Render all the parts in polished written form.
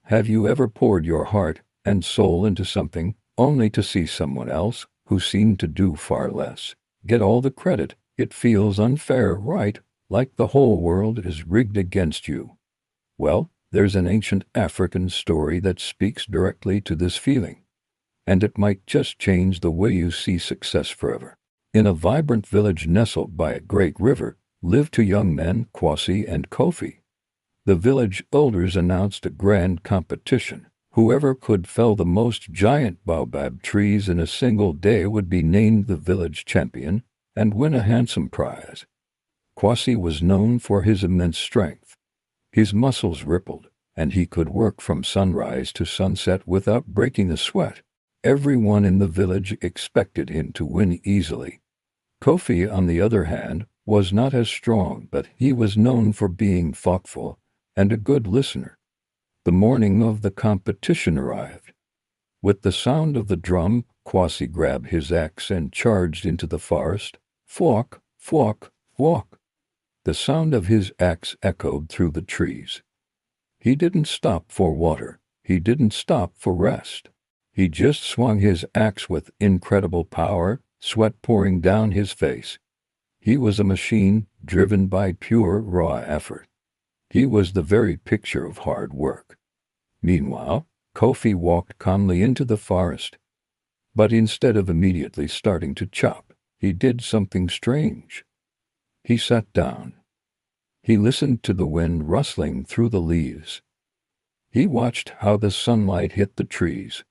Have you ever poured your heart and soul into something, only to see someone else, who seemed to do far less, get all the credit? It feels unfair, right? Like the whole world is rigged against you. Well, there's an ancient African story that speaks directly to this feeling, and it might just change the way you see success forever. In a vibrant village nestled by a great river, lived two young men, Kwasi and Kofi. The village elders announced a grand competition. Whoever could fell the most giant baobab trees in a single day would be named the village champion and win a handsome prize. Kwasi was known for his immense strength. His muscles rippled, and he could work from sunrise to sunset without breaking a sweat. Everyone in the village expected him to win easily. Kofi, on the other hand, was not as strong, but he was known for being thoughtful and a good listener. The morning of the competition arrived. With the sound of the drum, Kwasi grabbed his axe and charged into the forest. Flock, flock, flock. The sound of his axe echoed through the trees. He didn't stop for water. He didn't stop for rest. He just swung his axe with incredible power, sweat pouring down his face. He was a machine, driven by pure, raw effort. He was the very picture of hard work. Meanwhile, Kofi walked calmly into the forest. But instead of immediately starting to chop, he did something strange. He sat down. He listened to the wind rustling through the leaves. He watched how the sunlight hit the trees.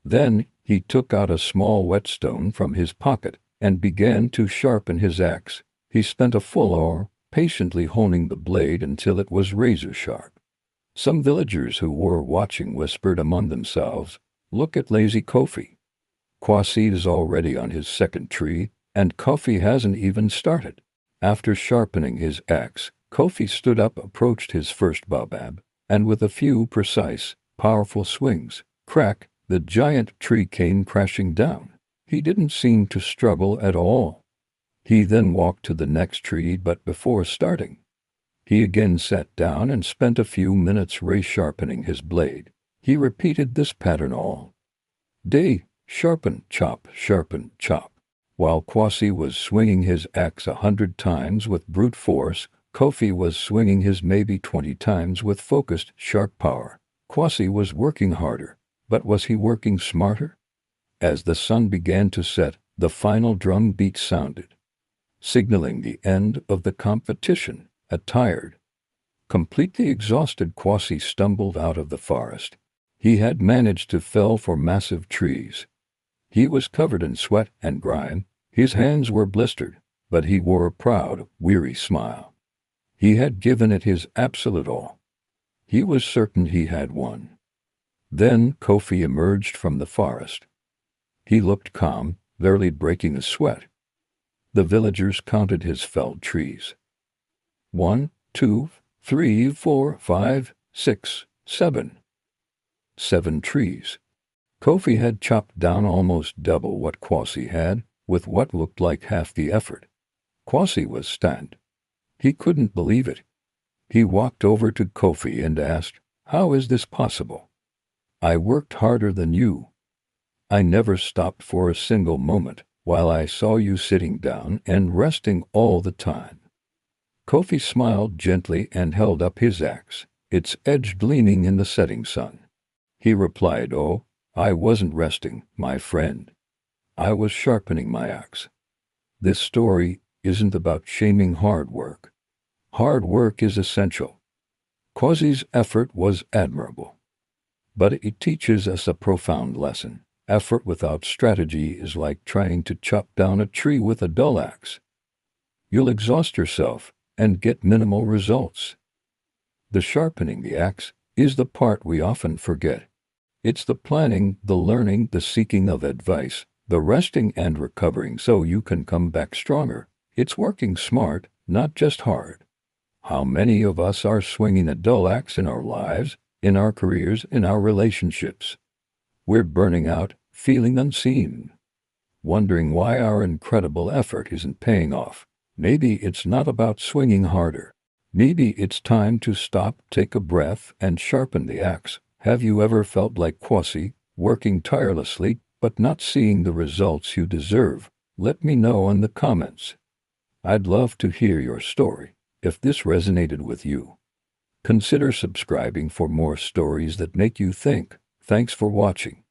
Then he took out a small whetstone from his pocket and began to sharpen his axe. He spent a full hour patiently honing the blade until it was razor-sharp. Some villagers who were watching whispered among themselves, "Look at lazy Kofi. Kwasi is already on his second tree, and Kofi hasn't even started." After sharpening his axe, Kofi stood up, approached his first baobab, and with a few precise, powerful swings, crack, the giant tree came crashing down. He didn't seem to struggle at all. He then walked to the next tree, but before starting, he again sat down and spent a few minutes sharpening his blade. He repeated this pattern all day, sharpen, chop, chop. While Kwasi was swinging his axe 100 times with brute force, Kofi was swinging his maybe 20 times with focused, sharp power. Kwasi was working harder, but was he working smarter? As the sun began to set, the final drum beat sounded, signaling the end of the competition. A tired, completely exhausted Kwasi stumbled out of the forest. He had managed to fell 4 massive trees. He was covered in sweat and grime. His hands were blistered, but he wore a proud, weary smile. He had given it his absolute all. He was certain he had won. Then Kofi emerged from the forest. He looked calm, barely breaking a sweat. The villagers counted his felled trees. 1, 2, 3, 4, 5, 6, 7. 7 trees. Kofi had chopped down almost double what Kwasi had, with what looked like half the effort. Kwasi was stunned. He couldn't believe it. He walked over to Kofi and asked, "How is this possible? I worked harder than you. I never stopped for a single moment, while I saw you sitting down and resting all the time." Kofi smiled gently and held up his axe, its edge gleaming in the setting sun. He replied, "Oh, I wasn't resting, my friend. I was sharpening my axe." This story isn't about shaming hard work. Hard work is essential. Kwasi's effort was admirable. But it teaches us a profound lesson. Effort without strategy is like trying to chop down a tree with a dull axe. You'll exhaust yourself and get minimal results. The sharpening the axe is the part we often forget. It's the planning, the learning, the seeking of advice, the resting and recovering so you can come back stronger. It's working smart, not just hard. How many of us are swinging a dull axe in our lives, in our careers, in our relationships? We're burning out, feeling unseen, wondering why our incredible effort isn't paying off. Maybe it's not about swinging harder. Maybe it's time to stop, take a breath, and sharpen the axe. Have you ever felt like Kwasi, working tirelessly, but not seeing the results you deserve? Let me know in the comments. I'd love to hear your story. If this resonated with you, consider subscribing for more stories that make you think. Thanks for watching.